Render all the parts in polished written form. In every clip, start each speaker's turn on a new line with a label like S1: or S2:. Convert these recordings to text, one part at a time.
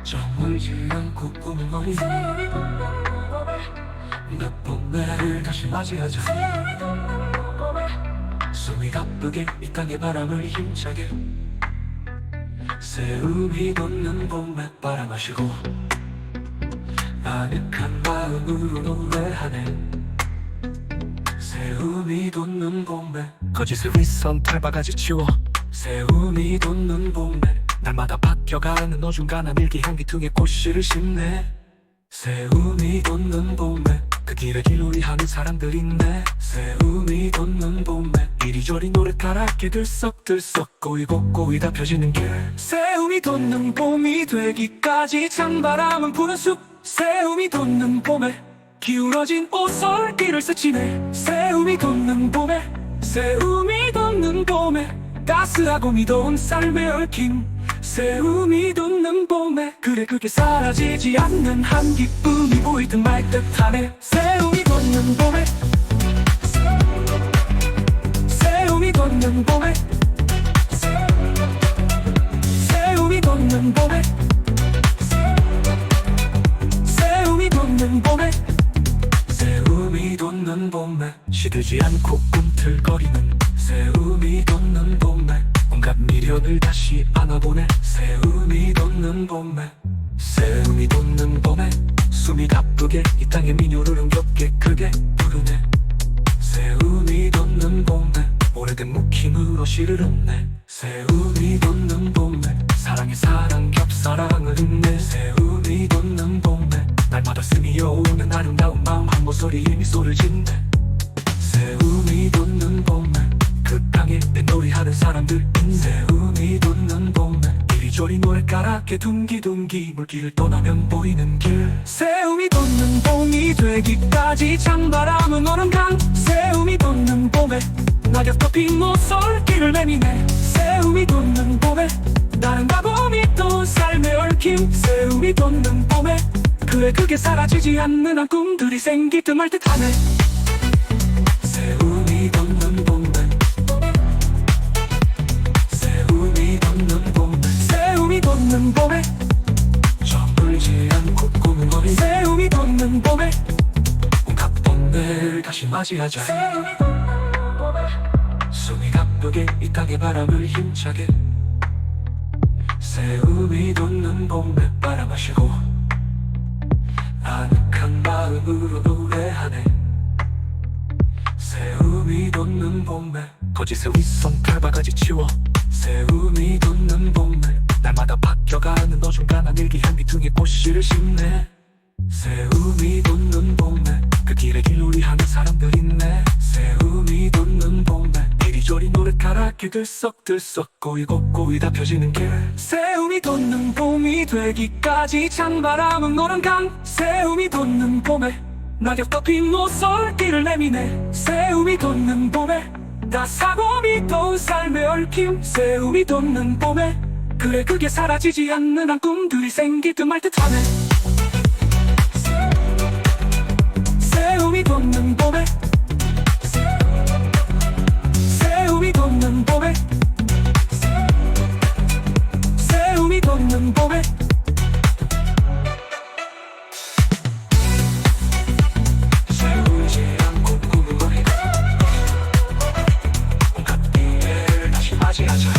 S1: 저물지 않고 꾸는 머리 몇 봄을 다시 맞이하자. 숨이 가쁘게 이 땅의 바람을 힘차게 새움이 돋는 봄에 바라마시고 아늑한 마음으로 노래하네. 새움이 돋는 봄에 거짓의 윗선 탈바가지 치워 새움이 돋는 봄에 날마다 바뀌어가는 어중간한 일기향기퉁에 꽃씨를 심네. 새움이 돋는 봄에 그 길에 길놀이 하는 사람들 있네. 새움이 돋는 봄에 이리저리 노랫가락에 들썩들썩 꼬이고 꼬이다 펴지는 길. 새움이 돋는 봄이 되기까지 찬바람은 부는 숲. 새움이 돋는 봄에 기울어진 오솔길을 스치네. 새움이 돋는 봄에 새움이 돋는 봄에 따스하고 미더운 삶의 얽힘. 새움이 돋는 봄에 그래 그게 사라지지 않는 한 기쁨이 보이듯 말듯 하네. 새움이 돋는 봄에 새움이 돋는 봄에 새움이 돋는 봄에 새움이 돋는 봄에 새움이 돋는 봄에 시들지 않고 꿈틀거리는 새움이 돋는 봄에 온갖 미련을 다시 안아보네. 새움이 돋는 봄에 새움이 돋는 봄에 숨이 가쁘게 이 땅의 민요를 흥겹게 크게 부르네. 새움이 돋는 봄에 오래된 묵힘으로 시를 읊네. 새움이 돋는 봄에 사랑의 사랑 겹사랑을 읊네. 새움이 돋는 봄에 날마다 스미어오는 아름다운 마음 한 모서리에 미소를 짓네. 새움이 돋는 봄에 그 땅에 뱃놀이하는 사람들 있네. 새움이 돋는 봄에 이리저리 노랫가락에 둥기둥기 물길을 떠나면 보이는 길. 새움이 돋는 봄이 되기까지 찬바람은 오는 강. 새움이 돋는 봄에 낙엽 덮인 모솔길을 내미네. 새움이 돋는 봄에 다른 가봄이 또 삶의 얽힘. 새움이 돋는 봄에 그래 그게 사라지지 않는 한 꿈들이 생기듯 말듯 하네. 새움이 돋는 봄에 새움이 돋는 봄에 새움이 돋는 봄에 저물지 않고 꾸는 거리. 새움이 돋는 봄에 온갖 봄을 다시 맞이하자. 숨이 가쁘게 이 땅의 바람을 힘차게 새움이 돋는 봄에 바라마시고 아늑한 마음으로 노래하네. 새움이 돋는 봄에 거짓의 윗선 탈바가지 치워 새움이 돋는 봄에 날마다 바뀌어가는 어중간한 일기향기퉁에 꽃씨를 심네. 새움이 돋는 봄에 그 길에 길놀이 하는 사람들 있네. 새움이 돋는 봄에 이리저리 노랫가락에 들썩들썩 꼬이고 꼬이다 펴지는 길. 새움이 돋는 봄이 되기까지 찬바람은 오는 강. 새움이 돋는 봄에 낙엽 덮인 모솔길을 내미네. 새움이 돋는 봄에 따스하고 미더운 삶의 얽힘. 새움이 돋는 봄에 그래 그게 사라지지 않는 한 꿈들이 생기듯 말듯 하네. 새움이 돋는 봄에 새움이 돋는 봄에 새움이 돋는 봄에 세우지 않고 꾸는 머리 온갖 일을 다시 맞이하자.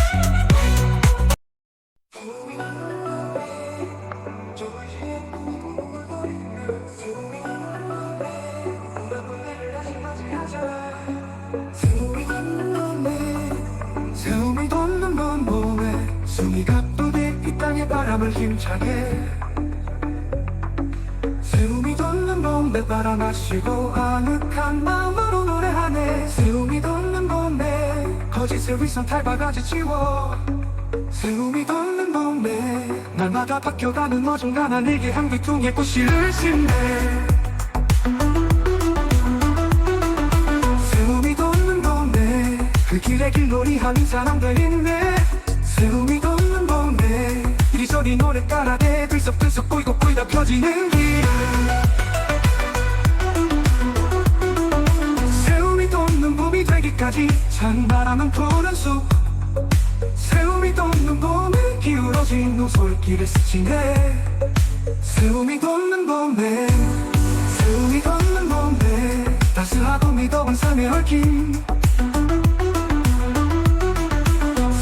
S1: 새움이 돋는 봄에 숨이 가쁘게 이 땅의 바람을 힘차게 새움이 돋는 봄에 바라마시고 아늑한 마음으로 노래하네. 새움이 돋는 봄에 거짓의 윗선 탈바가지 치워 새움이 돋는 봄에 날마다 바뀌어가는 어중간한 일기향기퉁에 꽃씨를 심네. 새움이 돋는 봄에 그 길에 길놀이하는 사람들 있네. 새움이 돋는 봄에 이리저리 노랫가락에 들썩들썩 꼬이고 꼬이다 펴지는 길. 새움이 돋는 봄이 되기까지 찬바람은 부는 숲. 새움이 돋는 봄에 기울어진 기울어진 오솔길을 스치네. 세움이 돋는 봄에, 세움이 돋는 봄에 따스하고 미더운 삶의 얽힘.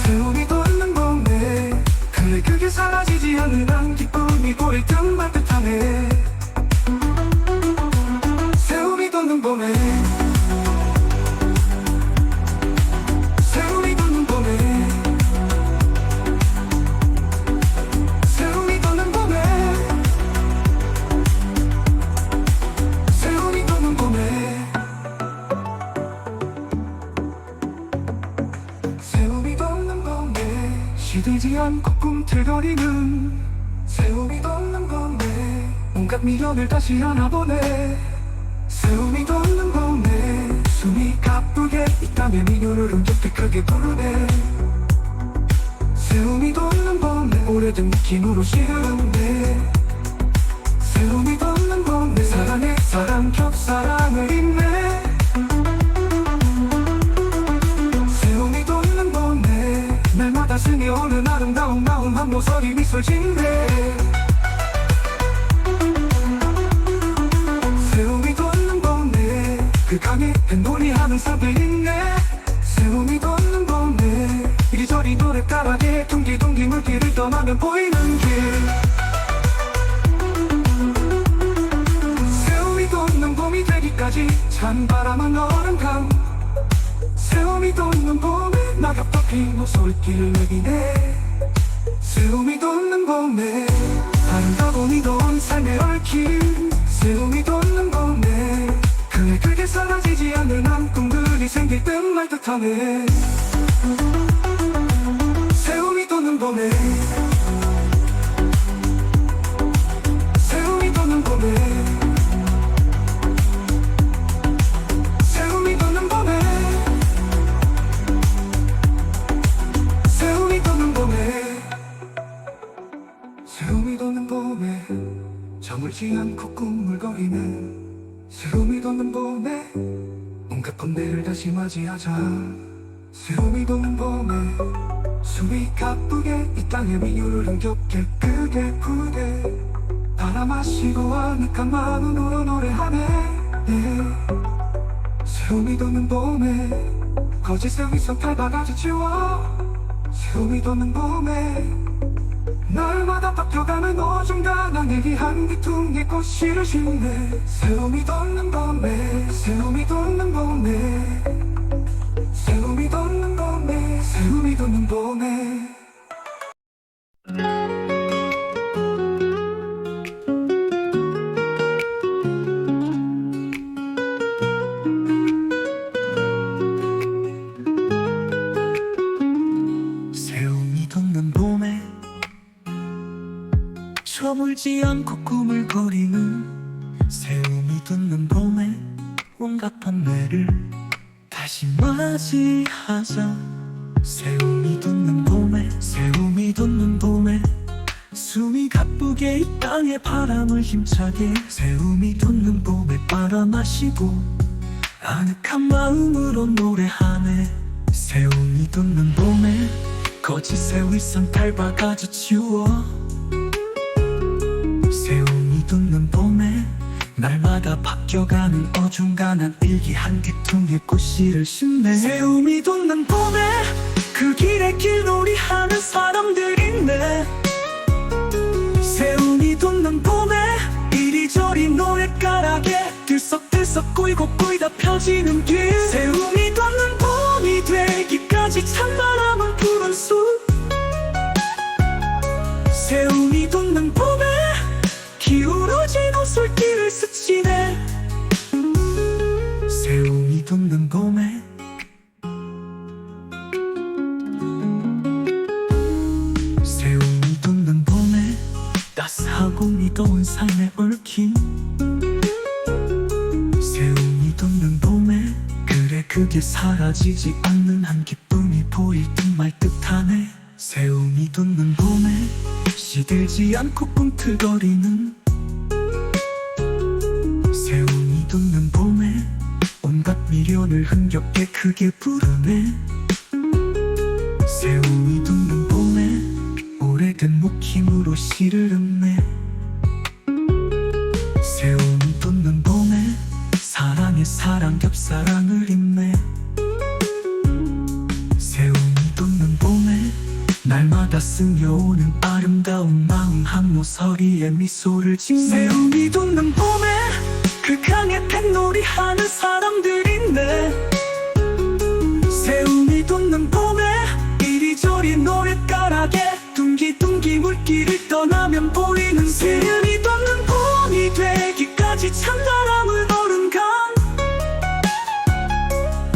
S1: 세움이 돋는 봄에 그래 그게 사라지지 않는 한 기쁨이 보일 듯 말 듯하네. 세움이 돋는 봄에, 세움이 돋는 봄에, 세움이 돋는 봄에, 세움이 돋는 봄에, 세움이 돋는 봄에 시들지 않고 꿈틀거리는 세움이 돋는 봄에 온갖 미련을 다시 안아보네. 세움이 돋는 봄에 숨이 가쁘게 이 땅의 미녀를 흥겹게 크게 부르네. 세움이 돋는 봄에 오래된 느낌으로 시우네. 세움이 돋는 봄에 사랑의 사랑 겹사랑을 잇네. 세움이 돋는 봄에 날마다 스며오는 아름다운 마음 한 모서리 미소 짓네. 세움이 돋는 봄에 그 강에 뱃놀이하는 사람들 있네. 세움이 돋는 봄에 이리저리 노랫가락에 둥기둥기 물길을 떠나면 보이는 길. 세움이 돋는 봄이 되기까지 찬바람은 얼음강. 세움이 돋는 봄에 낙엽 덮인 오솔길을 내기네. 세움이 돋는 봄에 아름다고 미더운 삶의 얽힘. 세움이 돋는 봄에 그래 그게 사라지지 않는 한 꿈들이 생길 듯 말 듯하네. 세움이 돋는 봄에, 세움이 돋는 봄에, 세움이 돋는 봄에, 세움이 돋는 봄에, 세움이 돋는 봄에 저물지 않고 꿈물거리는 세움이 돋는 봄에 온갖 번뇌를 다시 맞이하자. 세움이 돋는 봄에 숨이 가쁘게 이 땅의 미유를 흥겹게 크게 부르게 바람 마시고 아늑한 마음으로 노래하네. 세움이 돋는 봄에 거짓의 위선 밟아가지 지워. 세움이 돋는 봄에 날마다 바뀌어가는 어중간한 얘기 한 뒤퉁이 꽃씨를 심네. 세움이 돋는 봄에, 세움이 돋는 봄에, 세움이 돋는 봄에, 세움이 돋는 봄에. 세움이 돋는 봄에 저물지 않고 꿈을 거리는 세움이 돋는 봄에 온갖 번뇌를 다시 맞이하자. 세움이 돋는 봄에, 세움이 돋는 봄에 숨이 가쁘게 이 땅에 바람을 힘차게 세움이 돋는 봄에 바람 마시고 아늑한 마음으로 노래하네. 세움이 돋는 봄에 거짓의 윗선 밟아가져 치워. 세움이 돋는 봄에 날마다 바뀌어가는 어중간한 일기 한 뒤퉁이에 꽃씨를 심네. 세움이 돋는 봄에 그 길에 길놀이하는 사람들 있네. 세움이 돋는 봄에 이리저리 노랫가락에 들썩들썩 꼬이고 꼬이다 펴지는 길. 세움이 돋는 봄이 되기까지 찬바람은 부는 숲. 세움이 돋는 봄에 기울어진 오솔길을 스치네. 세움이 돋는 봄에 세움이 돋는 봄에 따스하고 미더운 삶의 얽힘. 세움이 돋는 봄에 그래 그게 사라지지 않는 한 기쁨이 보일 듯 말 듯하네. 세움이 돋는 봄에 시들지 않고 꿈틀거리는 세움이 돋는 봄에 온갖 미련을 흥겹게 크게 부르네. 세움이 돋는 봄에 오래 오래된 묵힘으로 시를 읊네. 세움이 돋는 봄에 사랑의 사랑 겹사랑을 잇네. 세움이 돋는 봄에 날마다 스며오는 아름다운 마음 한 모서리에 미소를 짓네. 세움이 돋는 봄에 그 강에 뱃놀이하는 사람들 있네. 세움이 돋는 봄에 이리저리 노랫가락에 둥기둥기 물길을 떠나면 보이는 세움이 돋는 봄이 되기까지 찬바람을 오른 강.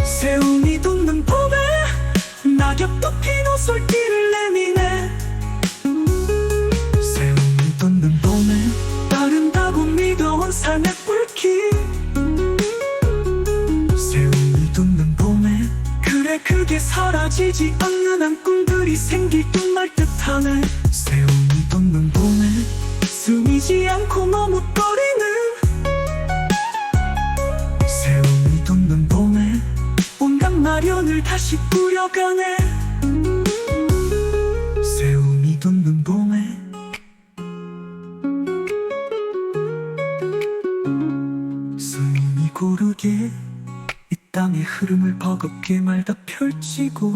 S1: 세움이 돋는 봄에 낙엽도 핀 옷솔길을 내미네. 세움이 돋는 봄에 아름다고 믿어온 삶의 불길. 세움이 돋는 봄에 그래 그게 사라지지 않는 한 꿈들이 생길 듯 말 듯하네. 세움이 돋는 봄에 숨이지 않고 머뭇거리는. 세움이 돋는 봄에 온갖 마련을 다시 꾸려가네. 세움이 돋는 봄에 숨이 고르게 이 땅의 흐름을 버겁게 말다 펼치고.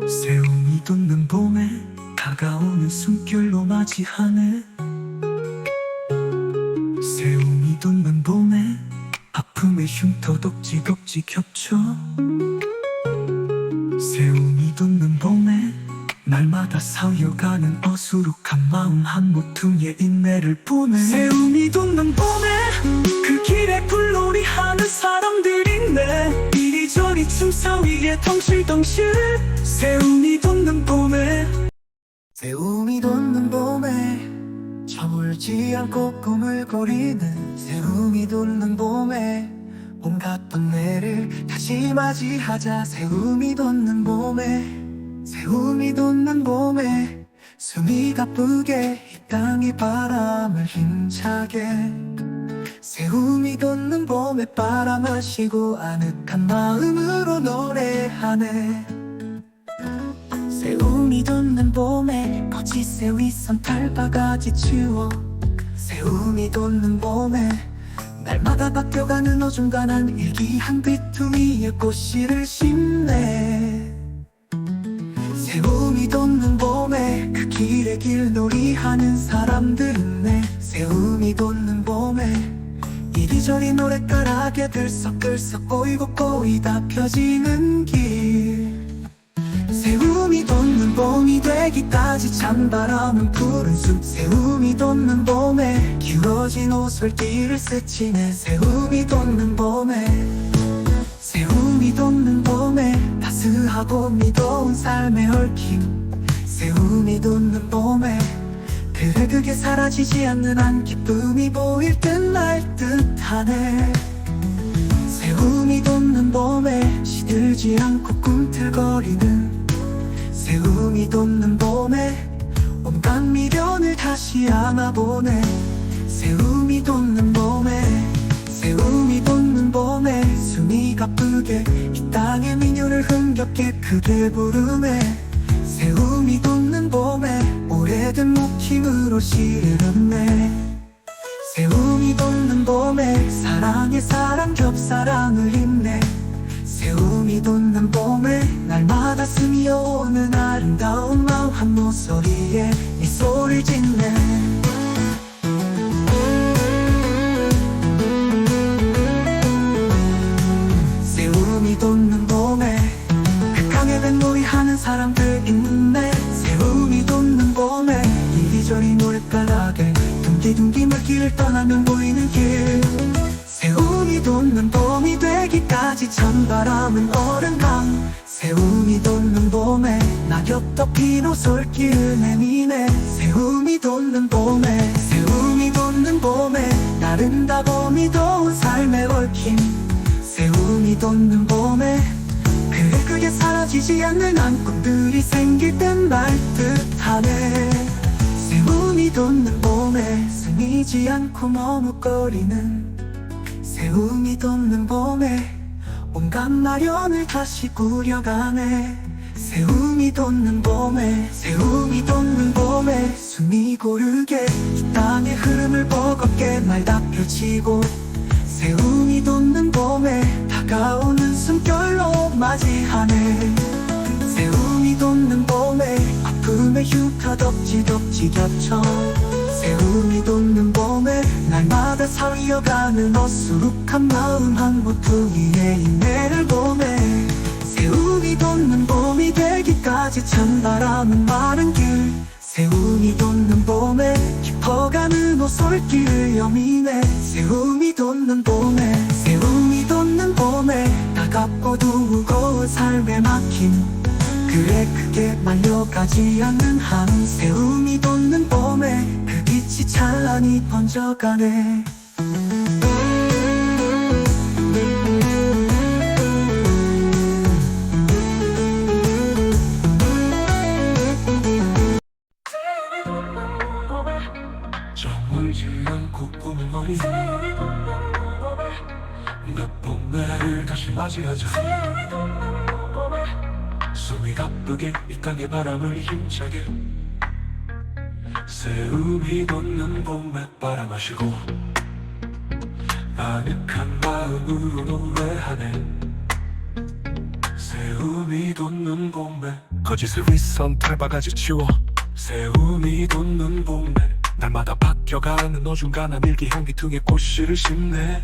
S1: 세움이 돋는 봄에 다가오는 숨결로 맞이하네. 세움이 돋는 봄에 아픔의 흉터 덕지덕지 겹쳐. 세움이 돋는 봄에 날마다 쌓여가는 어수룩한 마음 한 모퉁이의 인내를 보내. 세움이 돋는 봄에 그 길에 불놀이하는 사람들 있네. 이리저리 춤사위에 덩실덩실. 세움이 돋는 봄에 세움이 돋는 봄에 저물지 않고 꿈을 꾸리는. 세움이 돋는 봄에 온갖 번뇌를 다시 맞이하자. 세움이 돋는 봄에 세움이 돋는 봄에 숨이 가쁘게 이 땅의 바람을 힘차게. 세움이 돋는 봄에 바람 마시고 아늑한 마음으로 노래하네. 세움이 돋는 봄에 거짓의 윗선 달바가지 치워. 세움이 돋는 봄에 날마다 바뀌어가는 어중간한 일기 한 귀퉁이에 꽃씨를 심네. 세움이 돋는 봄에 그 길에 길놀이하는 사람들은 내. 세움이 돋는 봄에 이리저리 노랫가락에 들썩들썩 보이고 보이다 펴지는 길. 세움이 돋는 봄이 되기까지 찬바람은 푸른 숲. 세움이 돋는 봄에 기울어진 옷솔길을 스치네. 세움이 돋는 봄에 세움이 돋는 봄에 따스하고 미도운 삶의 얽힘. 세움이 돋는 봄에 그래 그게 사라지지 않는 한 기쁨이 보일 듯 말 듯하네. 세움이 돋는 봄에 시들지 않고 꿈틀거리는. 세움이 돋는 봄에 온갖 미련을 다시 안아보네. 세움이 돋는 봄에 세움이 돋는 봄에 숨이 가쁘게 이 땅의 민요를 흥겹게 그대 부르네. 세움이 돋는 봄에 오래된 묵힘으로 시를 읊네. 세움이 돋는 봄에 사랑의 사랑 겹사랑을 잇네. 세움이 돋는 봄에 날마다 스며오는 아름다운 마음 한 모서리에 미소를 짓네. 세움이 돋는 봄에 그 강에 뱃놀이하는 사람들 있네. 세움이 돋는 봄에 이리저리 노랫가락에 둥기둥기 물길을 떠나면 보이는 길. 세움이 돋는 봄이 되기까지 찬바람은 오른 강. 세움이 돋는 봄에 낙엽도 핀 옷솔길을 내미네. 세움이 돋는 봄에 세움이 돋는 봄에 아름다고 미도운 삶의 얽힘. 세움이 돋는 봄에 그래 그게 사라지지 않는 한 꿈들이 생길 듯 말 듯하네. 세움이 돋는 봄에 스미지 않고 머뭇거리는. 세움이 돋는 봄에 온갖 마련을 다시 꾸려가네. 세움이 돋는 봄에 세움이 돋는 숨이 고르게 땅의 흐름을 버겁게 날다 펼치고 새움이 돋는 봄에 다가오는 숨결로 맞이하네. 새움이 돋는 봄에 아픔의 휴가 덕지 겹쳐 새움이 돋는 봄에 날마다 살려가는 어수룩한 마음 한 모퉁이의 인내를 보내. 새움이 돋는 봄이 되기까지 찬바람은 마른 길 새움이 돋는 봄에 깊어가는 오솔길을 여미네. 새움이 돋는 봄에 새움이 돋는 봄에 따갑고도 무거운 삶에 막힌 그래 크게 말려가지 않는 한 새움이 돋는 봄에 그 빛이 찬란히 번져가네. 정물지 않고 꿈을 머리 몇 봄을 다시 맞이하자. 숨이 가쁘게 이 땅의 바람을 힘차게 새움이 돋는 봄에 바람 마시고 아늑한 마음으로 노래하네. 새움이 돋는 봄에 거짓을 윗선 탈바가지 치워 새움이 돋는 봄에 날마다 바뀌어가는 어중간한 일기향기 등의 꽃씨를 심네.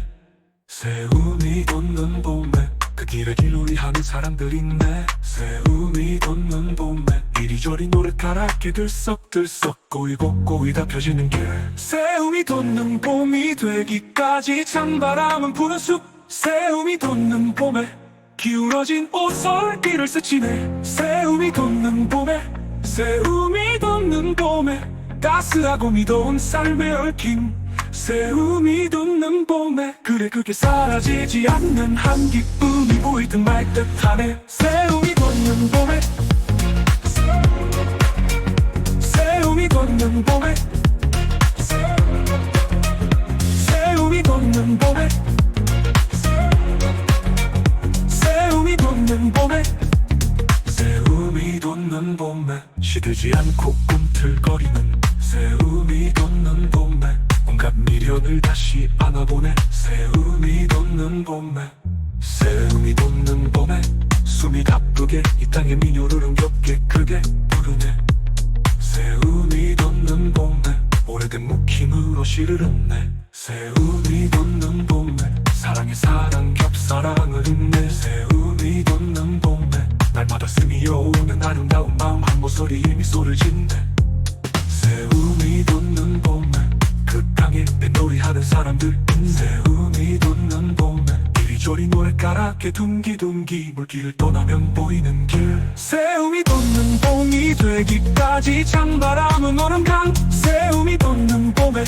S1: 새움이 돋는 봄에 그 길에 길놀이 하는 사람들 있네. 새움이 돋는 봄에 이리저리 노랫가락에 들썩들썩 꼬이고 꼬이다 펴지는 길 새움이 돋는 봄이 되기까지 찬바람은 부는 숲 새움이 돋는 봄에 기울어진 오솔길을 스치네. 새움이 돋는 봄에 새움이 돋는 봄에 따스하고 미더운 삶의 얽힘 새움이 돋는 봄에 그래 그게 사라지지 않는 한 기쁨이 보이듯 말듯 하네. 새움이 돋는 봄에 새움이 돋는 봄에 새움이 돋는 봄에 새움이 돋는 봄에 새움이 돋는 봄에 시들지 않고 꿈틀거리는 새움이 돋는 봄에 온갖 미련을 다시 안아보네. 새움이 돋는 봄에 새움이 돋는 봄에 숨이 가쁘게 이 땅의 민요를 흥겹게 크게 부르네. 새움이 돋는 봄에 오래된 묵힘으로 시를 읊네. 새움이 돋는 봄에 사랑의 사랑 겹사랑을 읊네. 새움이 돋는 봄에 날마다 스미어오는 아름다운 마음 한 모서리 미소를 짓네. 새움이 돋는 봄에 그 땅에 뱃놀이하는 사람들 새움이 돋는 봄에 이리저리 노랫가락에 둥기둥기 물길을 떠나면 보이는 길 새움이 돋는 봄이 되기까지 찬바람은 오는 강 새움이 돋는 봄에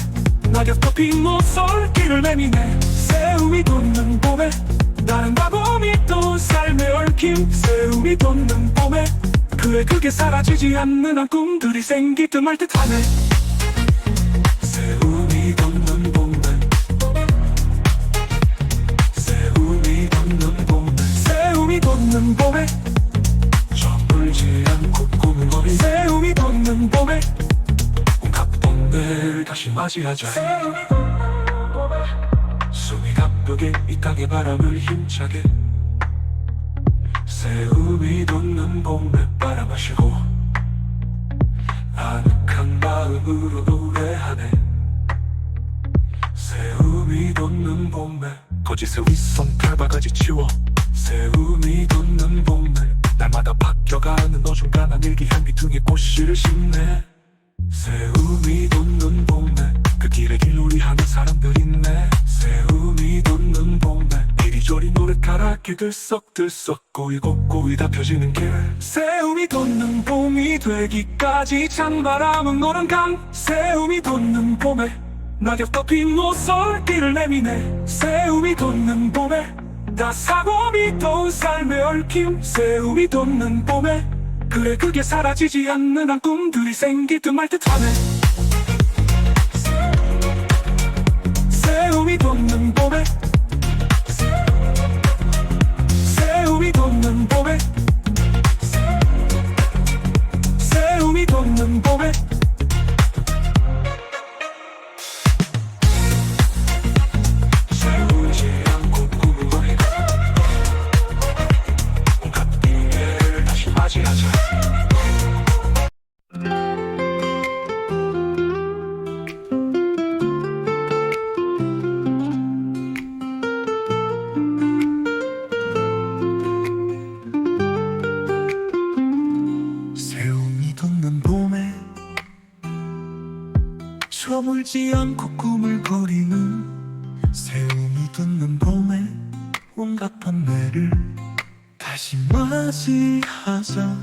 S1: 낙엽 덮인 모솔길을 내미네. 새움이 돋는 봄에 다른 바보미 또 삶의 얽힘 새움이 돋는 봄에 그의 그게 사라지지 않는 한 꿈들이 생기듯 말듯 하네. 새움이 돋는 봄에 새움이 돋는 봄에 새움이 돋는 봄에 저물지 않고 꿈을 머리 새움이 돋는 봄에 온갖 봄을 다시 맞이하자. 숨이 가쁘게 이 땅의 바람을 힘차게 새움이 돋는 봄에 바람 마시고 아늑한 마음으로 노래하네. 새움이 돋는 봄에 거짓의 윗선 탈바가지 치워 새움이 돋는 봄에 날마다 바뀌어가는 어중간한 일기향기 등의 꽃씨를 심네. 새움이 돋는 봄에 그 길에 길놀이 하는 사람들 있네. 새움이 돋는 봄에 이리저리 노랫가락에 들썩들썩 꼬이고 꼬이다 펴지는 길 새움이 돋는 봄이 되기까지 찬바람은 오는 강 새움이 돋는 봄에 낙엽 덮인 모솔길을 내미네. 새움이 돋는 봄에 따스하고 미더운 삶의 얽힘 새움이 돋는 봄에 그래 그게 사라지지 않는 한 꿈들이 생기듯 말듯 하네. 새움이 돋는 봄에 새움이 돋는 봄에 새움이 돋는 봄에 저물지 않고 꿈을 거리는 새움이 돋는 봄에 온갖 번뇌를 다시 맞이하자.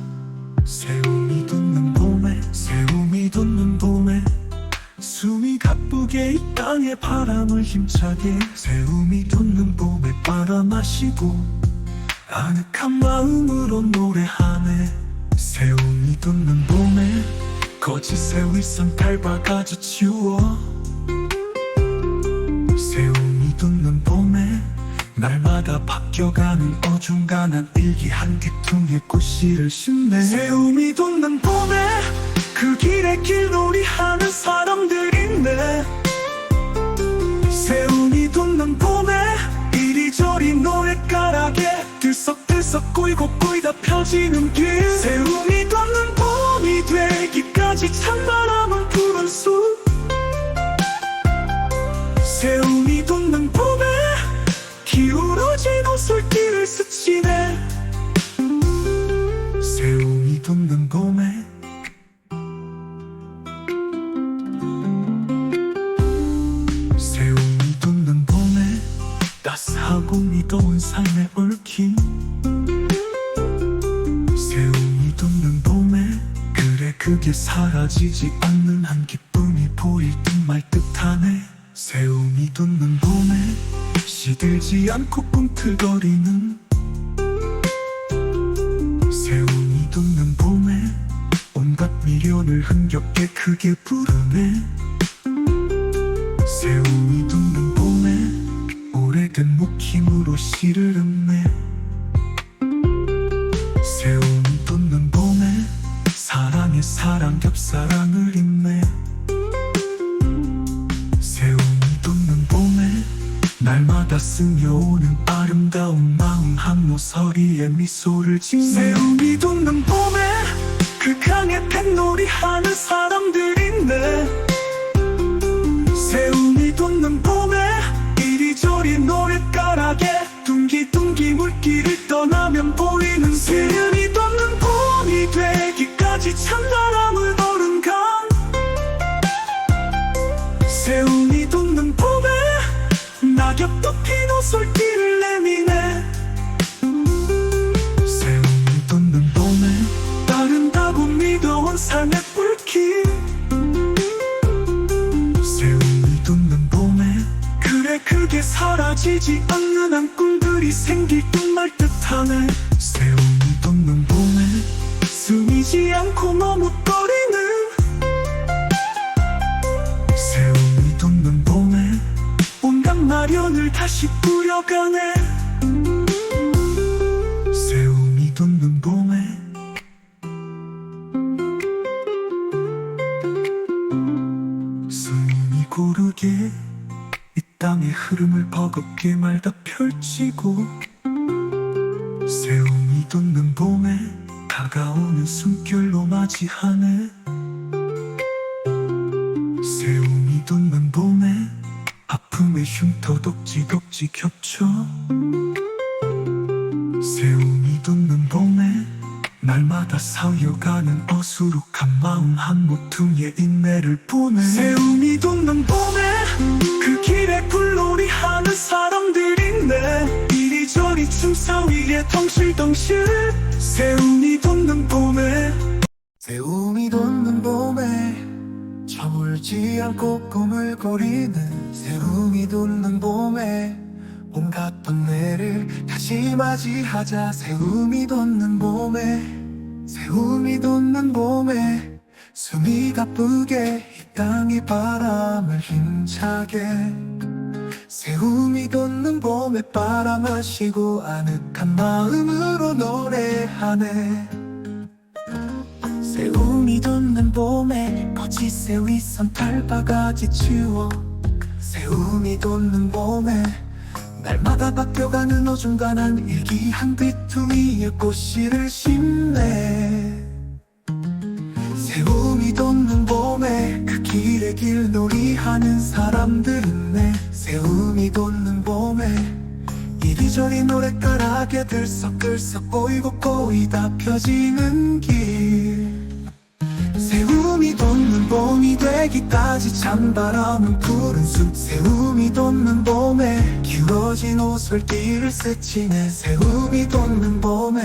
S1: 새움이 돋는 봄에, 새움이 돋는 봄에 숨이 가쁘게 이 땅에 바람을 힘차게 새움이 돋는 봄에 빨아 마시고 아늑한 마음으로 노래하네. 새움이 돋는 봄에 거짓의 윗선 닮아가져 치워. 새움이 돋는 봄에 날마다 바뀌어가는 어중간한 일기 한 귀퉁이에 꽃씨를 심네. 새움이 돋는 봄에 그 길에 길놀이하는 사람들 있네. 새움이 돋는 봄에 이리저리 노랫가락에 들썩들썩 꼬이고 꼬이다 펴지는 길. 새움이 돋는 봄이 되기까지 찬바람은 부는 숲. 새움이 돋는 봄에 기울어진 옷솔길을 스치네. 새움이 돋는 봄에 새움이 돋는 봄에 따스하고 미더운 삶의 얽힘. 새움이 돋는 봄에 그래 그게 사라지지 않는 한 기쁨이 보일 듯 말 듯하네. 새움이 돋는 봄에 시들지 않고 꿈틀거리는 새움이 돋는 봄에 온갖 미련을 흥겹게 크게 부르네. 새움이 돋는 봄에 오래된 목힘으로 시를 읊네. 새움이 돋는 봄에 사랑의 사랑 겹사랑을 잇네. 새움이 돋는 봄에 날마다 스며오는 아름다운 마음 한 모서리에 미소를 짓네. 새움이 돋는 봄에 그 강에 뱃놀이하는 사람들 있네. 새움이 돋는 봄에 이리저리 노랫가락에 둥기둥기 물길을 떠나면 보이는 새움이 돋는 봄이 되기까지 찬바람을 부는 강. 새움이 돋는 봄에 낙엽도 핀 옷솔길을 내미네. 새움이 돋는 봄에 따른다고 믿어온 삶의 불길. 새움이 돋는 봄에 그래 그게 사라지지 않는 한 꿈들이 생길 듯 말 듯하네. 새움이 돋는 봄에 숨이지 않고 머뭇거리는 새움이 돋는 봄에 온갖 마련을 다시 뿌려가네. 새움이 돋는 봄에 숨이 고르게 이 땅의 흐름을 버겁게 말다 펼치고 새움이 돋는 봄에 다가오는 숨결로 맞이하네. 새움이 돋는 봄에 아픔의 흉터 독지독지 겹쳐. 새움이 돋는 봄에 날마다 쌓여가는 어수룩한 마음 한 모퉁이의 인내를 보내. 새움이 돋는 봄에 그 길에 불놀이하는 사람들 있네. 이리저리 춤사위에 덩실덩실. 새움이 돋는 봄에 새움이 돋는 봄에 저물지 않고 꿈을 거리는 새움이 돋는 봄에 온갖 번뇌를 다시 맞이하자. 새움이 돋는 봄에 새움이 돋는 봄에 숨이 가쁘게 이 땅이 바람을 힘차게 새움이 돋는 봄에 빨아 마시고 아늑한 마음으로 노래하네. 새움이 돋는 봄에 거짓의 윗선 닮아가지 치워. 새움이 돋는 봄에 날마다 바뀌어가는 어중간한 일기 한 귀퉁이에 꽃씨를 심네. 새움이 돋는 봄에 그 길에 길놀이하는 사람들은 내 새움이 돋는 봄에 이리저리 노랫가락에 들썩들썩 보이고 보이다 펴지는 길. 새움이 돋는 봄이 돼 되기까지 찬바람은 푸른 숲 세움이 돋는 봄에 기울어진 옷솔길을 스치네 세움이 돋는 봄에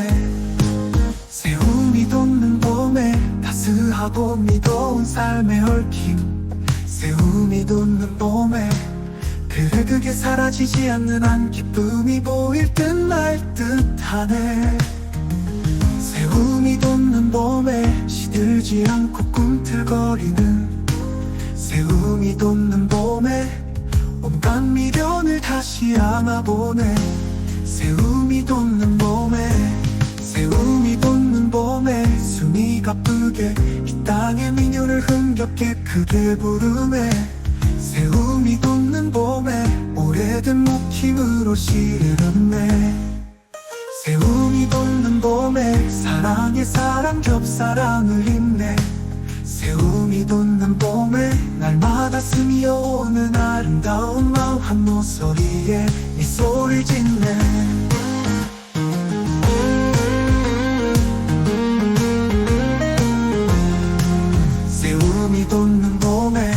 S1: 세움이 돋는 봄에 따스하고 미도운 삶의 얽힘 세움이 돋는 봄에 그게 사라지지 않는 한 기쁨이 보일 듯 말 듯하네 세움이 돋는 봄에 시들지 않고 꿈틀거리는 세움이 돋는 봄에 온갖 미련을 다시 안아보네 세움이 돋는 봄에 세움이 돋는 봄에 숨이 가쁘게 이 땅의 민요를 흥겹게 크게 부르네 세움이 돋는 봄에 오래된 목힘으로 시를 읊네 세움이 돋는 봄에 사랑의 사랑 겹사랑을 잇네 세움이 돋는 봄에 날마다 스며오는 아름다운 마음 한 목소리에 미소를 짓네 세움이 돋는 봄에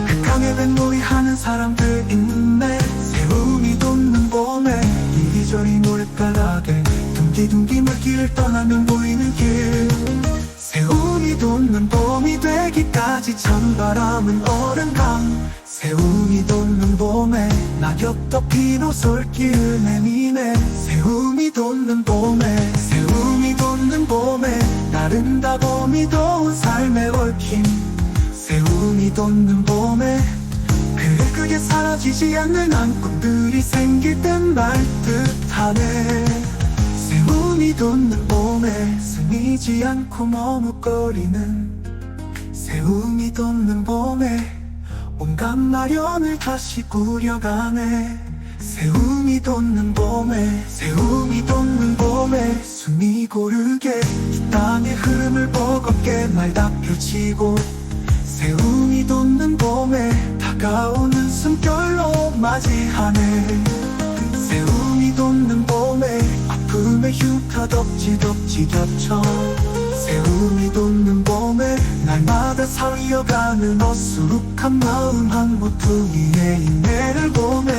S1: 극강의 뱃놀이 하는 사람들 있네 세움이 돋는 봄에 이리저리 노랫가락에 둥기둥기 물길을 떠나면 보이는 길 세움이 돋는 봄이 되기까지 찬바람은 얼음강 세움이 돋는 봄에 낙엽 덮인 옷솔길을 내미네 세움이 돋는 봄에 세움이 돋는 봄에 아름다고 미도운 삶의 얽힘 세움이 돋는 봄에 그게 사라지지 않는 한 꿈들이 생길 듯 말 듯하네 세움이 돋는 봄에 스미지 않고 머뭇거리는 세움이 돋는 봄에 온갖 마련을 다시 꾸려가네 세움이 돋는 봄에 세움이 돋는 봄에 숨이 고르게 이 땅의 흐름을 버겁게 말다 펼치고 세움이 돋는 봄에 다가오는 숨결로 맞이하네 세움이 돋는 봄에 아픔의 휴가 덕지 겹쳐 세움이 돋는 봄에 날마다 살려가는 어수룩한 마음 한 모퉁이의 인내를 보내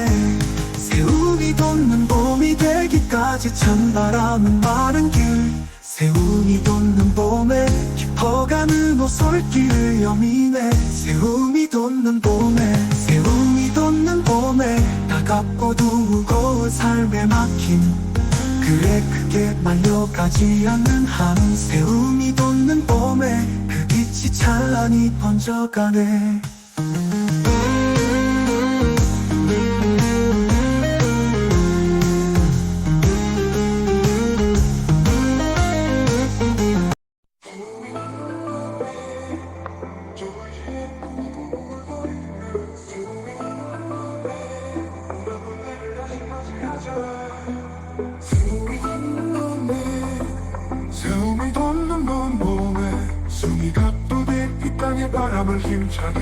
S1: 세움이 돋는 봄이 되기까지 찬바람은 마른 길 세움이 돋는 봄에 깊어가는 옷솔길을 여미네 세움이 돋는 봄에 세움이 돋는 봄에 따갑고도 무거운 삶의 막힘 그래 크게 말려가지 않는 한 세움이 돋는 봄에 그 빛이 찬란히 번져가네 세움이 돋는 봄에 숨이 가쁘게 이 땅의 바람을 힘차게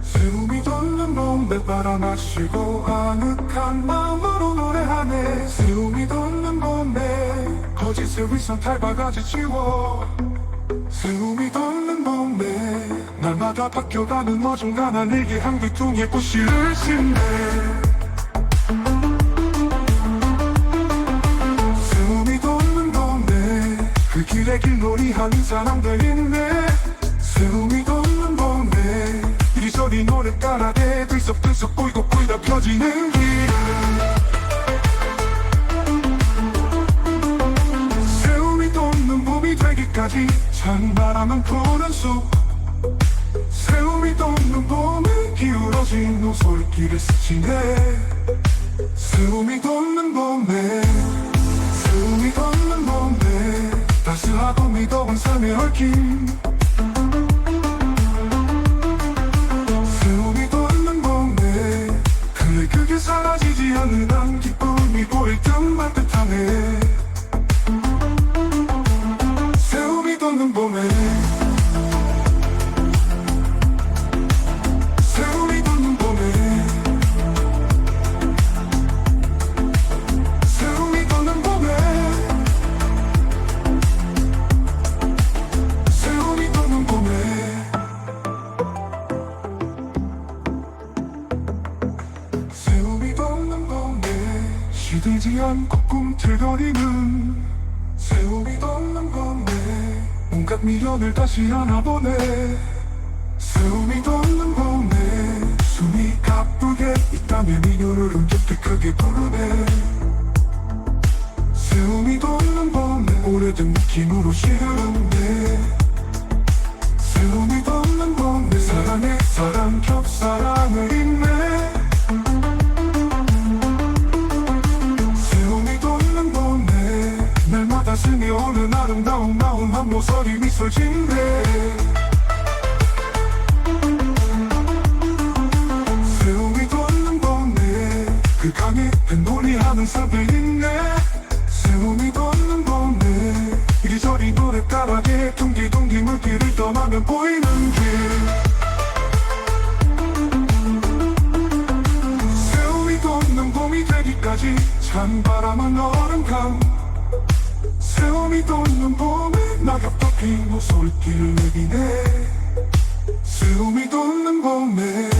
S1: 세움이 돋는 봄에 바람 마시고 아늑한 마음으로 노래하네 세움이 돋는 봄에 거짓을 위선 탈바가지 지워 세움이 돋는 봄에 날마다 바뀌어가는 어중간한 일기 한 귀퉁이에 꽃씨를 심네 그 길에 길놀이 하는 사람들 있네 세움이 돋는 봄에 이리저리 노랫가락에 들썩들썩 보이고 보이다 펴지는 길 세움이 돋는 봄이 되기까지 찬바람은 푸른 숲 세움이 돋는 봄에 기울어진 옷솔길을 스치네 세움이 돋는 봄에 세움이 돋는 봄에 따스하고 미도운 삶의 얽힘 세움이 돋는 봄에 그게 사라지지 않는 한 기쁨이 보일 듯 말 듯하네 세움이 돋는 봄에 세움이 돋는 봄에 세움이 돋는 봄에 세움이 돋는 봄에
S2: 않고 꿈틀거리는 새움이 돋는 봄에 온갖 미련을 다시 안아보네. 새움이 돋는 봄에 숨이 가쁘게 이 땅의 미녀를 흔적히 크게 부르네. 새움이 돋는 봄에 오래된 느낌으로 시르네. 새움이 돋는 봄에 사랑에 사랑 겹사랑을 잇네. 새움이 돋는 봄에 날마다 스며오는 아름다운 마음 한 모서리 미소 짓네. 새움이 돋는 봄에 그 강에 뱃놀이하는 사들 있네. 새움이 돋는 봄에 이리저리 노랫가락에 둥기둥기 물길을 떠나면 보이는 길. 새움이 돋는 봄이 되기까지 찬바람은 얼음강. 새움이 돋는 봄에 낙엽도 피고 솔길을 내기네. 새움이 돋는 봄에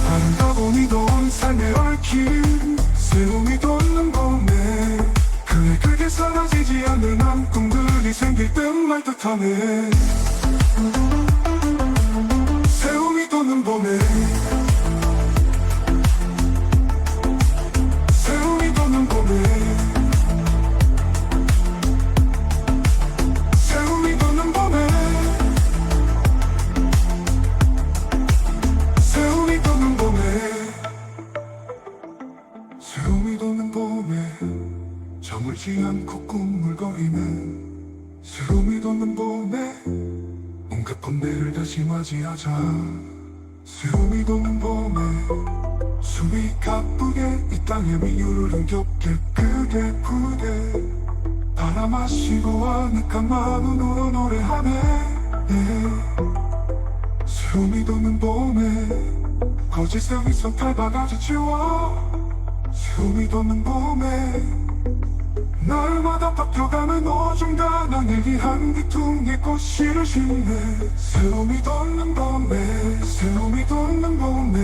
S2: 아름다운 이도운 삶의 얽힌. 새움이 돋는 봄에 그의 크게 사라지지 않는 한 꿈들이 생길 듯 말 듯하네. 새움이 돋는 봄에 새움이 돋는 봄에 새움이 돋는 봄에 새움이 돋는 봄에 새움이 돋는 봄에 저물지 않고 꿈물거리는 새움이 돋는 봄에 온갖 번뇌를 다시 맞이하자. 새움이 돋는 봄에 숨이 가쁘게 이 땅의 미유를 흥겹게 크게 부르게 바람 마시고 아늑한 마음으로 노래하네. 새움이 돋는 봄에 거짓의 위선 밟아가지 지워. 새움이 돋는 봄에 날마다 바뀌어가는 어중간한 얘기 한 귀퉁이 꽃씨를 심네. 새움이 돋는 봄에 새움이 돋는 봄에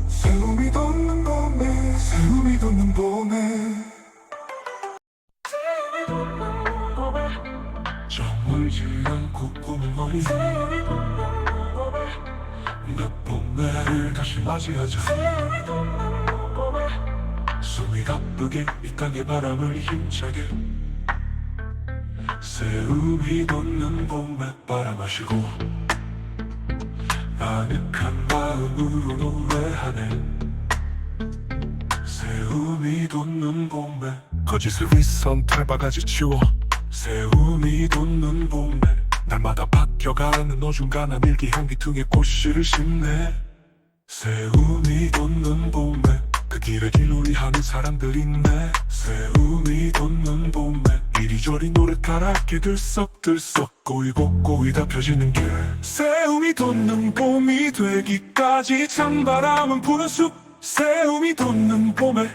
S2: 새움이 돋는 봄에 새움이 돋는 봄에 저물지 않고 꿈을 머리 몇 봄에를 다시 맞이하자. 숨이 가쁘게 이 땅의 바람을 힘차게 새움이 돋는 봄에 바람 마시고 아늑한 마음으로 노래하네. 새움이 돋는 봄에 거짓의 위선 털바가지 치워. 새움이 돋는 봄에 날마다 바뀌어가는 어중간한 일기 한 귀퉁이에 꽃씨를 심네. 새움이 돋는 봄에 그 길에 길놀이 하는 사람들 있네. 새움이 돋는 봄에 이리저리 노랫가락에 들썩들썩 꼬이고 꼬이다 펴지는 길. 새움이 돋는 봄이 되기까지 찬바람은 부는 숲. 새움이 돋는 봄에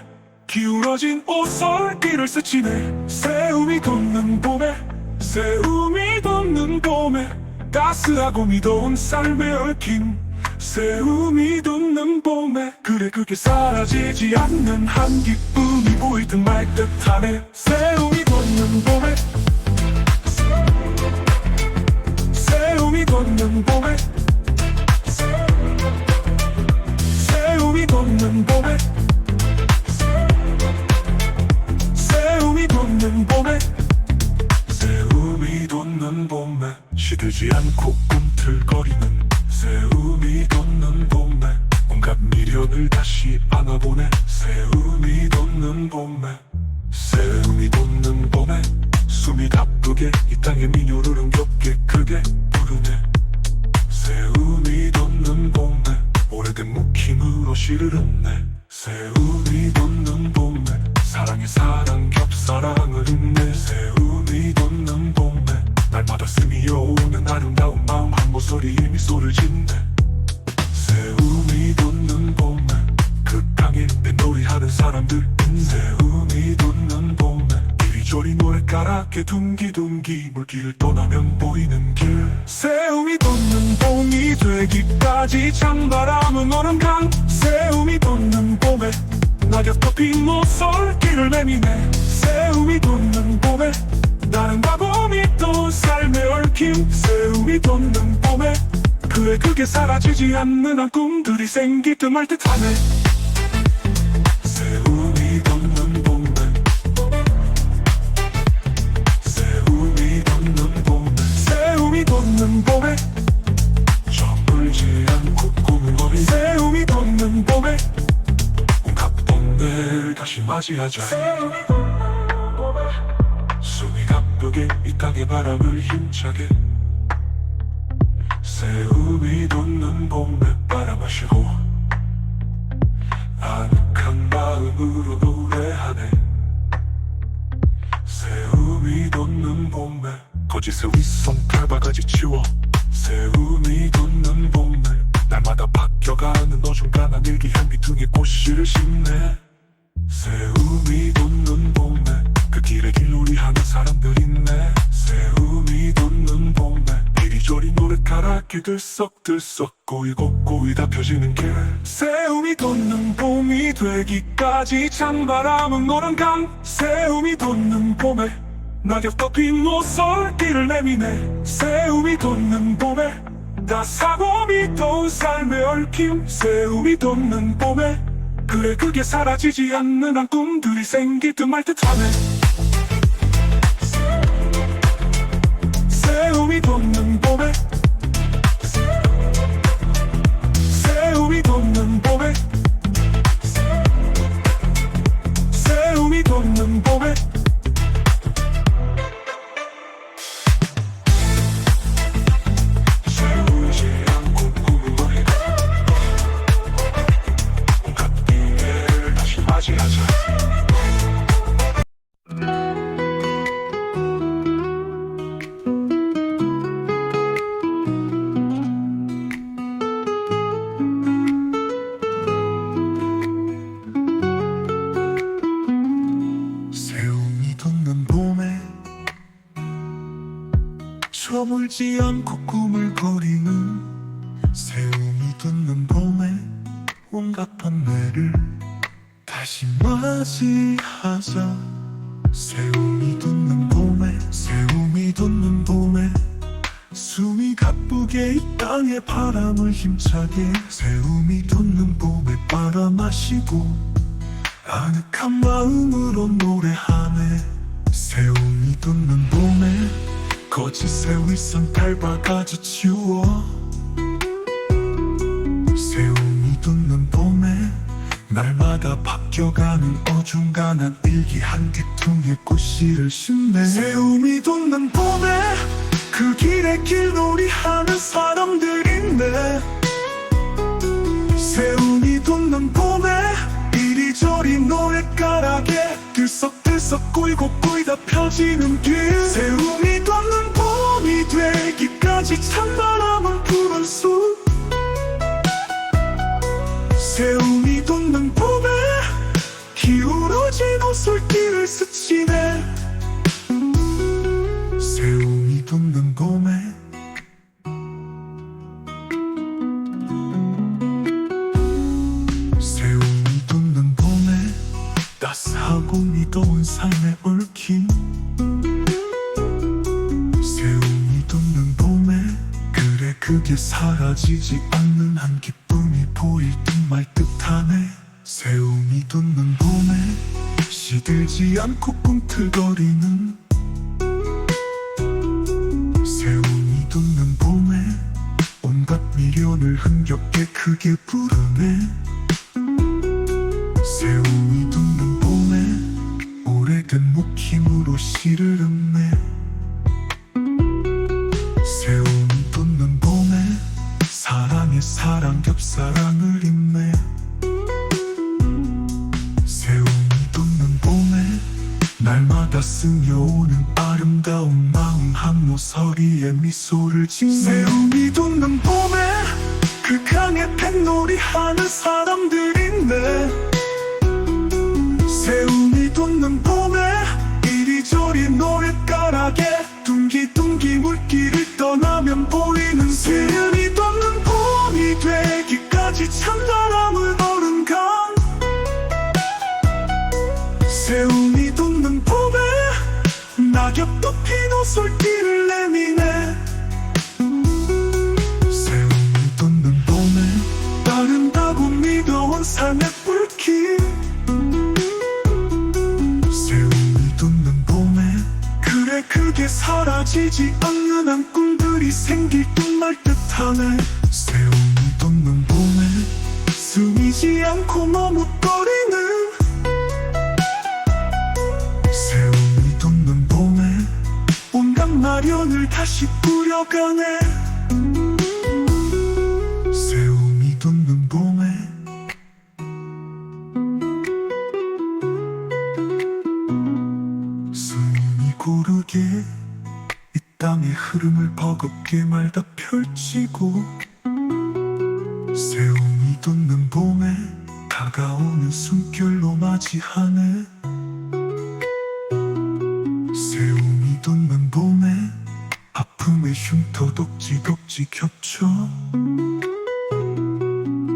S2: 기울어진 오솔길을 스치네. 새움이 돋는 봄에 새움이 돋는 봄에 따스하고 미더운 삶에 얽힌. 새움이 돋는 봄에 그래 그게 사라지지 않는 한 기쁨이 보일 듯 말 듯하네. 새움이 돋는 봄에 새움이 돋는 봄에 새움이 돋는 봄에 새움이 돋는 봄에 새움이 돋는 봄에 시들지 않고 꿈틀거리는 새움이 돋는 봄에 온갖 미련을 다시 안아보네. 새움이 돋는 봄에 새움이 돋는 봄에 숨이 가쁘게 이 땅의 미녀를 흥겹게 크게 부르네. 새움이 돋는 봄에 오래된 묵힘으로 시를 읊네. 새움이 돋는 봄에 사랑에 사랑 겹사랑을 잇네. 새움이 돋는 봄에 날마다 스며오는 아름다운 마음 한 모서리에 미소를 짓네. 새움이 돋는 봄에 그 강에 뱃놀이하는 사람들 있네. 새움이 돋는 봄에 이리저리 노랫가락에 둥기둥기 물길을 떠나면 보이는 길. 새움이 돋는 봄이 되기까지 찬바람은 얼음강. 새움이 돋는 봄에 낙엽도 핀 모솔길을 내미네 새움이 돋는 봄에 나는 바봄이 또 삶에 얽힌 새움이 돋는 봄에 그의 그게 사라지지 않는 한 꿈들이 생기듯 말듯하네 새움이 돋는 봄에 새움이 돋는 봄에 새움이 돋는 봄에 저물지 않고 꿈을 어린 새움이 돋는 봄에 온갖 봄을 다시 맞이하자 새움이 돋는 봄에 숨이 가쁘게 이 땅의 바람을 힘차게 새움이 돋는 봄에 바라마시고 아늑한 마음으로 노래하네 새움이 돋는 봄에 거짓의 윗선 달바가지 치워 새움이 돋는 봄에 날마다 바뀌어가는 어중간한 일기향기 등에 꽃씨를 심네 새움이 돋는 봄에 그 길에 길놀이하는 사람들 있네 새움이 돋는 봄에 이리저리 노랫가락이 들썩들썩 꼬이고 꼬이다 펴지는 길 새움이 돋는 봄이 되기까지 찬바람은 노는 강 새움이 돋는 봄에 낙엽도 핀 모솔길을 내미네 새움이 돋는 봄에 따사봄이 또 삶에 얽힘 새움이 돋는 봄에 그래 그게 사라지지 않는 한 꿈들이 생기듯 말듯하네 새움이 돋는 봄에 새움이 돋는 봄에 새움이 돋는 봄에 세우지 않고 꿈을 어린 온갖 기회를 다시 맞이하자 새움이 돋는 봄에 저물지 않고 꿈을 거리는 새움이 돋는 봄에 온갖 번뇌를 다시 맞이하자 새움이 돋는 봄에 새움이 돋는 봄에 숨이 가쁘게 이 땅의 바람을 힘차게 새움이 돋는 봄에 바라마시고 아늑한 마음으로 노래하네 새움이 돋는 봄에 거짓의 윗선 달바가지 치워 새움이 돋는 봄에 날마다 바뀌어가는 어중간한 일기 한 귀퉁이에 꽃씨를 심네 새움이 돋는 봄에 그 길에 길놀이하는 사람들 있네 새움이 돋는 봄에 이리저리 노랫가락에 들썩들썩 꼬이고 꼬이다 펴지는 길 새움이 돋는 봄이 되기까지 찬바람은 부는 숲 새움이 돋는 봄에 기울어진 옷솔길을 스치네 새움이 돋는 봄에 새움이 돋는 봄에 따스하고 미더운 삶에 얽힌 새움이 돋는 봄에 그래 그게 사라지지 않는 한 기쁨이 보일 듯 말 듯하네 새움이 돋는 봄에 시들지 않고 꿈틀거리는 새움이 돋는 봄에 온갖 미련을 흥겹게 크게 부르네 새움이 돋는 봄에 오래된 묵힘으로 시를 읊네 새움이 돋는 봄에 사랑에 사랑 겹사랑을 입네 새움이 돋는 봄에 날마다 스며오는 아름다운 마음 한 모서리에 미소를 짓네 새움이 돋는 봄에 그 강에 뱃놀이하는 사람들 있네 새움이 돋는 봄에 이리저리 노랫가락에 둥기둥기 물길을 떠나면 보이는 새움이 돋는 봄이 되기까지 찬바람을 어른 강 꽃들이 생길 듯 말 듯하네. 새움이 돋는 봄에 숨이지 않고 머뭇거리는 새움이 돋는 봄에 온갖 마련을 다시 꾸려가네. 새움이 돋는 봄에 숨이 고르게 이 땅의 흐름을 버겁게 말다 펼치고 새움이 돋는 봄에 다가오는 숨결로 맞이하네. 새움이 돋는 봄에 아픔의 흉터 독지독지 겹쳐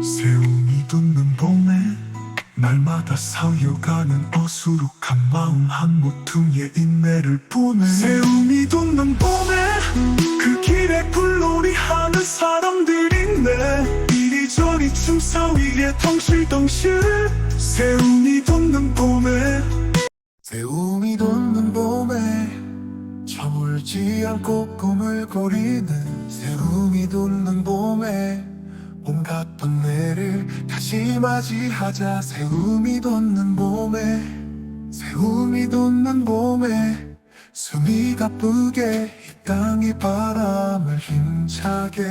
S2: 새움이 돋는 봄에 날마다 쌓여가는 어수룩한 마음 한 모퉁이의 인내를 보내. 새움이 돋는 봄에 그 길에 불놀이 하는 사람들이 있네. 이리저리 춤사위에 덩실덩실 새움이 돋는 봄에 새움이 돋는 봄에 저물지 않고 꿈을 거리는 새움이 돋는 봄에 온갖 번뇌를 다시 맞이하자. 새움이 돋는 봄에 새움이 돋는 봄에 숨이 가쁘게 이 땅의 바람을 힘차게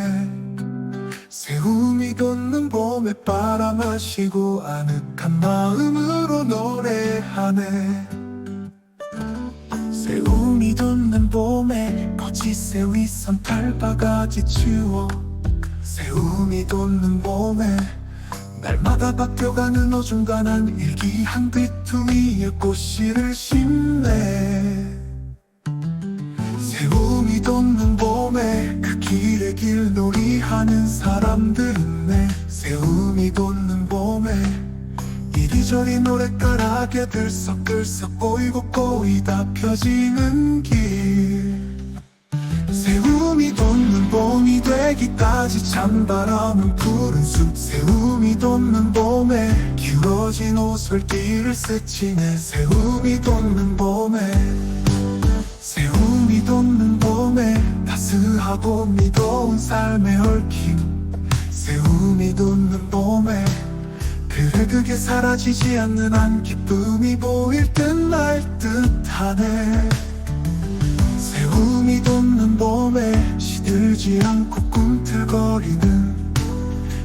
S2: 새움이 돋는 봄에 바람 마시고 아늑한 마음으로 노래하네. 새움이 돋는 봄에 거짓새 윗선 달바가지 치워 새움이 돋는 봄에 날마다 바뀌어가는 어중간한 일기 한 귀퉁이에 꽃씨를 심네. 새움이 돋는 봄에 그 길에 길놀이하는 사람들 있네. 새움이 돋는 봄에 이리저리 노랫가락에 들썩들썩 보이고 꼬이다 펴지는 길. 새움이 돋는 봄이 되기까지 찬바람은 푸른 숲. 새움이 돋는 봄에 기울어진 옷솔길을 스치네. 새움이 돋는 봄에 새움이 돋는 봄에 따스하고 미더운 삶의 얽힘. 새움이 돋는 봄에 그래 그게 사라지지 않는 한 기쁨이 보일 듯 말 듯하네. 새움이 돋는 봄에 시들지 않고 꿈틀거리는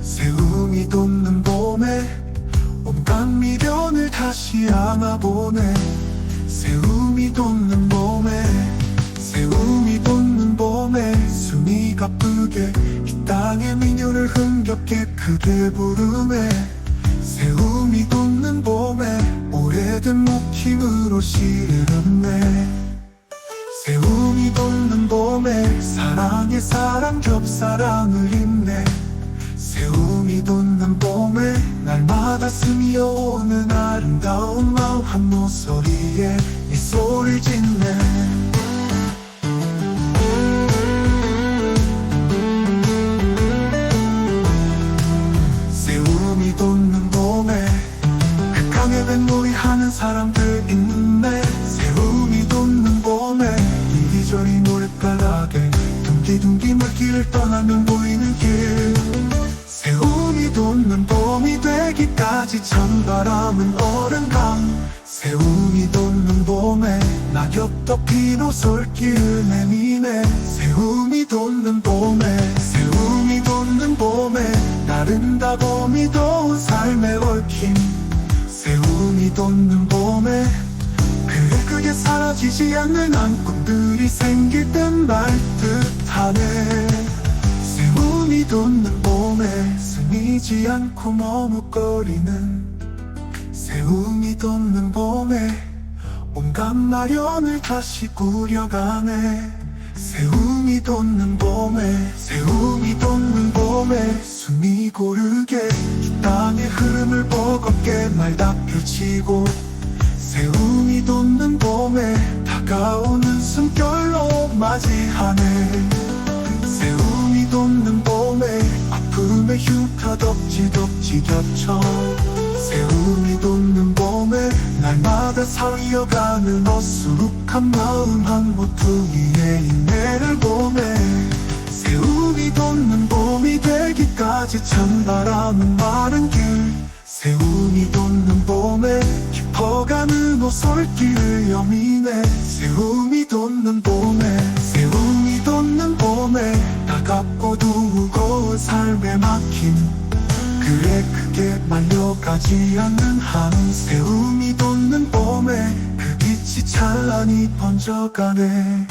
S2: 새움이 돋는 봄에 온갖 미련을 다시 안아보네. 새움이 돋는 봄에 새움이 돋는 봄에 숨이 가쁘게 이 땅의 민요를 흥겹게 크게 부르네. 새움이 돋는 봄에 오래된 목힘으로 시를 읊네. 새움이 돋는 봄에 사랑의 사랑 겹사랑을 입네. 새움이 돋는 봄에 날마다 스며오는 아름다운 마음 한 모서리에 미소를 짓네. 새움이 돋는 봄에 극강의 뱃놀이 하는 사람들 있네. 새움이 돋는 봄에 이리저리 노랫가락에 둥기둥기 물길을 떠나면 보이는 길. 새움이 돋는 봄이 되기까지 찬바람은 어른강. 새움이 돋는 봄에 낙엽도 핀 옷솔길을 내미네. 새움이 돋는 봄에 새움이 돋는 봄에 아름다고 미더운 삶의 얽힘. 새움이 돋는 봄에 그래 그게 사라지지 않는 한 꿈들이 생길 듯 말 듯하네. 새움이 돋는 봄에 숨이지 않고 머뭇거리는 새움이 돋는 봄에 온갖 마련을 다시 꾸려가네. 새움이 돋는 봄에 새움이 돋는 봄에 숨이 고르게 이 땅의 흐름을 버겁게 말다 펼치고 새움이 돋는 봄에 다가오는 숨결로 맞이하네. 새움이 돋는 봄에 아픔의 흉터 덕지덕지 겹쳐 새움이 돋는 봄에 날마다 쌓여가는 어수룩한 마음 한 모퉁이의 인내를 보내. 때까지 찬바람은 마른 길 세움이 돋는 봄에 깊어가는 오솔길을 여미네 세움이 돋는 봄에 세움이 돋는 봄에 따갑고도 무거운 삶에 막힌 그래 크게 말려가지 않는 한 세움이 돋는 봄에 그 빛이 찬란히 번져가네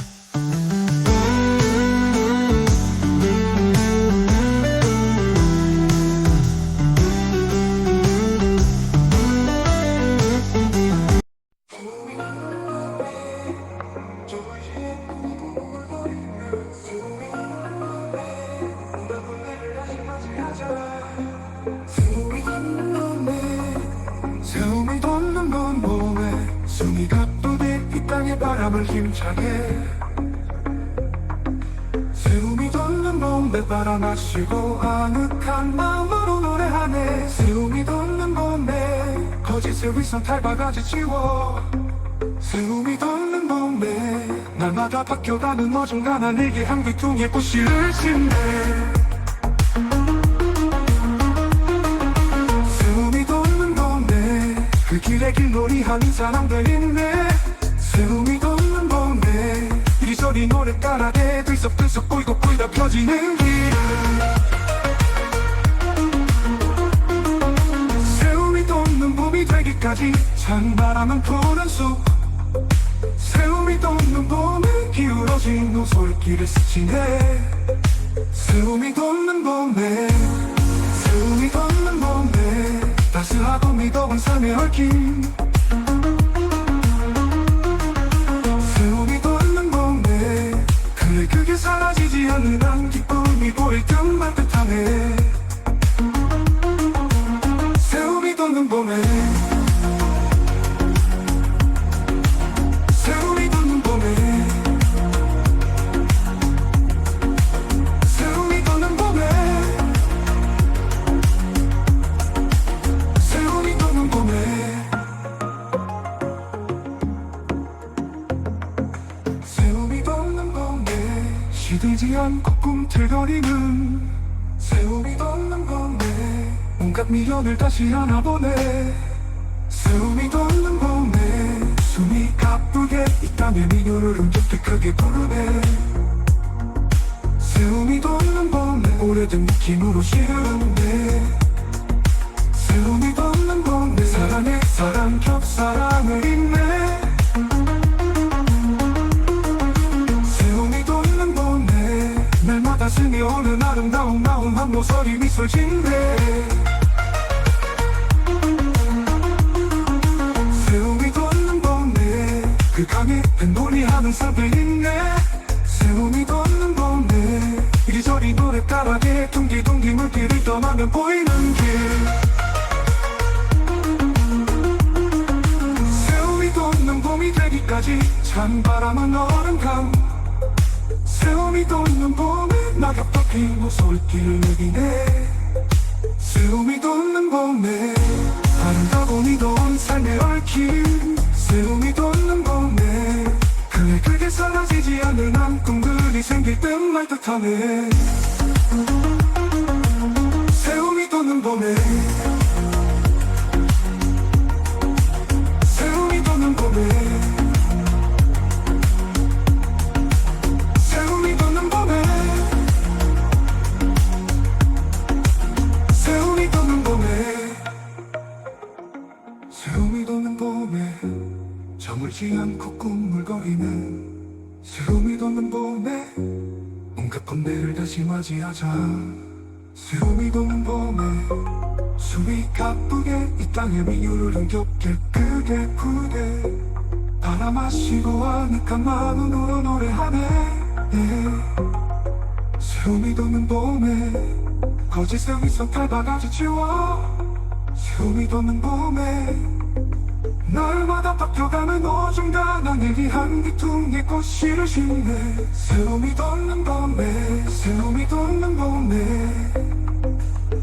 S2: 세움이 돋는 건 봄에 숨이 가쁘게 이 땅의 바람을 힘차게 세움이 돋는 봄에 바람 마시고 아늑한 마음으로 노래하네 세움이 돋는 봄에 거짓을 위선 탈바가지 지워 세움이 돋는 봄에 날마다 바뀌어가는 어중간한 일기 한 귀퉁이에 꽃씨를 심네 그 길에 길놀이 하는 사람들 있네 세움이 돋는 봄에 이리저리 노랫가락에 들썩들썩 보이고 보이다 펴지는 길 세움이 돋는 봄이 되기까지 찬바람은 푸는 숲 세움이 돋는 봄에 기울어진 오솔길을 스치네 세움이 돋는 봄에 세움이 돋는 봄에 따스하고 미더운 삶의 얽힘 세움이 돋는 봄에 그래 그게 사라지지 않는 한 기쁨이 보일 듯 말 듯하네 세움이 돋는 봄에 세움이 돋는 봄에 세움이 돋는 봄에 세움이 돋는 봄에 세움이 돋는 봄에 시들지 않고 꿈틀거리는 세움이 돋는 봄에 온갖 미련을 다시 안아보네 세움이 돋는 봄에 숨이 가쁘게 이 땅의 민요를 음겹게 크게 부르네 세움이 돋는 봄에 오래된 느낌으로 시르네 세움이 돋는 봄에 사랑에 사랑 겹사랑을 잇네 세움이 돋는 봄에 날마다 스며오는 아름다운 마음 한 모서리 미소 짓네 세움이 돋는 봄에 그 강에 뱃놀이하는 사람들 있네 세움이 돋는 봄에 이리저리 노랫가락에 둥기둥기 물길을 떠나면 보이는 길 봄이 되기까지 찬바람은 얼음강 세움이 돋는 봄에 낙엽 덮인 오솔길을 누비네 세움이 돋는 봄에 아름다고 미더운 삶의 얽힘 세움이 돋는 봄에 그래 그게 사라지지 않는 한 꿈들이 생길 듯 말 듯하네 세움이 돋는 봄에 세움이 돋는 봄에 세움이 돋는 봄에 세움이 돋는 봄에 세움이 돋는 봄에 저물지 않고 꿈물거리는 세움이 돋는 봄에 온갖 번뇌를 다시 맞이하자 세움이 돋는 봄에 숨이 가쁘게 이 땅의 민요를 흥겹게 크게 부르게 바람 마시고 아늑한 마음으로 노래하네 세움이 돋는 봄에 거짓의 위선 탈바가지 지워 세움이 돋는 봄에 날마다 바뀌어가는 어중간한 일이 한 귀퉁이에 꽃씨를 심네 세움이 돋는 봄에 세움이 돋는 봄에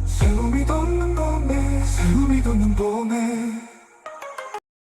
S2: 세움이 돋는 봄에 세움이 돋는 봄에